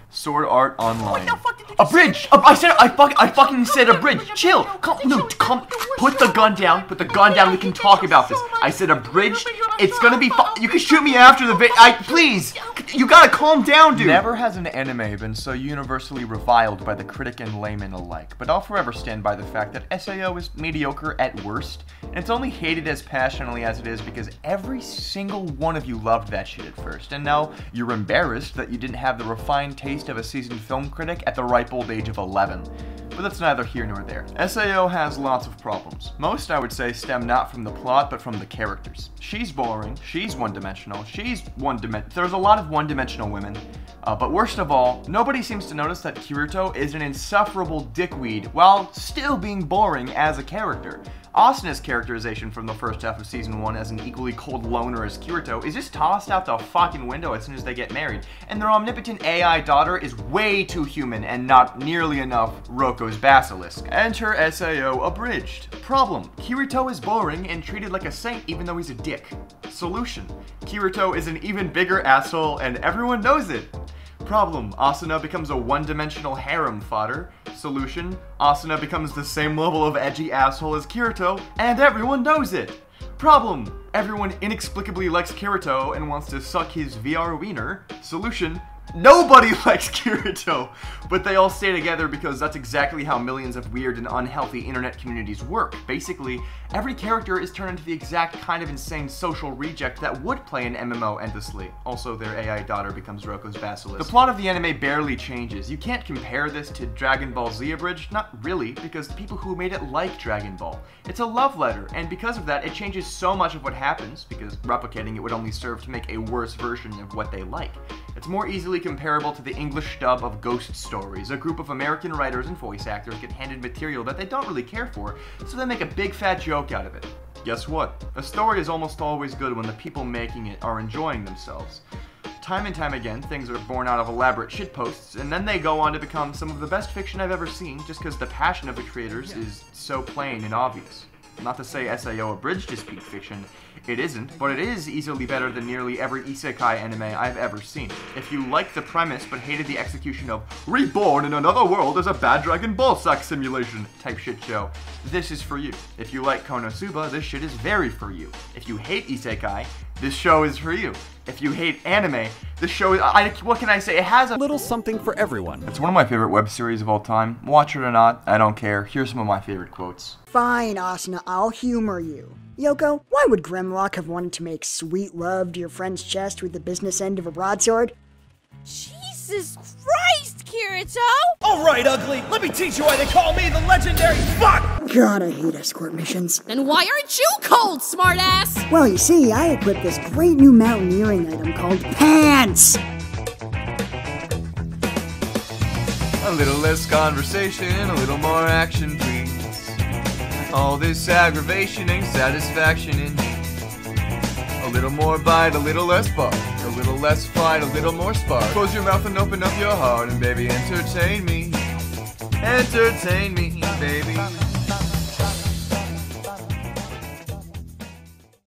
Sword Art Online. Abridged! I fucking said abridged. Chill. Come. Put the gun down. Put the gun down. We can talk about this. I said abridged. It's gonna be fun. You can shoot me after the please. You gotta calm down, dude. Never has an anime been so universally reviled by the critic and layman alike, but I'll forever stand by the fact that SAO is mediocre at worst, and it's only hated as passionately as it is because every single one of you loved that shit at first, and now you're embarrassed that you didn't have the refined taste of a seasoned film critic at the ripe old age of 11. But that's neither here nor there. SAO has lots of problems. Most, I would say, stem not from the plot, but from the characters. She's boring, she's one-dimensional, there's a lot of one-dimensional women. But worst of all, nobody seems to notice that Kirito is an insufferable dickweed while still being boring as a character. Asuna's characterization from the first half of Season 1 as an equally cold loner as Kirito is just tossed out the fucking window as soon as they get married, and their omnipotent AI daughter is way too human and not nearly enough Roko's basilisk. Enter SAO Abridged. Problem: Kirito is boring and treated like a saint even though he's a dick. Solution: Kirito is an even bigger asshole and everyone knows it. Problem: Asuna becomes a one-dimensional harem fodder. Solution: Asuna becomes the same level of edgy asshole as Kirito, and everyone knows it. Problem: everyone inexplicably likes Kirito and wants to suck his VR wiener. Solution: nobody likes Kirito, but they all stay together because that's exactly how millions of weird and unhealthy internet communities work. Basically, every character is turned into the exact kind of insane social reject that would play an MMO endlessly. Also, their AI daughter becomes Roko's basilisk. The plot of the anime barely changes. You can't compare this to Dragon Ball Z Abridged, not really, because the people who made it like Dragon Ball. It's a love letter, and because of that, it changes so much of what happens, because replicating it would only serve to make a worse version of what they like. It's more easily comparable to the English dub of Ghost Stories. A group of American writers and voice actors get handed material that they don't really care for, so they make a big fat joke out of it. Guess what? A story is almost always good when the people making it are enjoying themselves. Time and time again, things are born out of elaborate shitposts, and then they go on to become some of the best fiction I've ever seen just because the passion of the creators is so plain and obvious. Not to say SAO Abridged is peak fiction, it isn't, but it is easily better than nearly every isekai anime I've ever seen. If you liked the premise but hated the execution of reborn in another world as a bad Dragon Ball sack simulation type shit show, this is for you. If you like Konosuba, this shit is very for you. If you hate isekai, this show is for you. If you hate anime, this show is, what can I say? It has a little something for everyone. It's one of my favorite web series of all time. Watch it or not, I don't care. Here's some of my favorite quotes. Fine, Asuna, I'll humor you. Yoko, why would Grimlock have wanted to make sweet love to your friend's chest with the business end of a broadsword? Jesus Christ, Kirito! Alright, ugly, let me teach you why they call me the legendary fuck! God, I hate escort missions. And why aren't you cold, smartass? Well, you see, I equipped this great new mountaineering item called pants! A little less conversation, a little more action, please. All this aggravation and satisfaction in me. A little more bite, a little less bark. A little less fight, a little more spark. Close your mouth and open up your heart and baby entertain me. Entertain me, baby.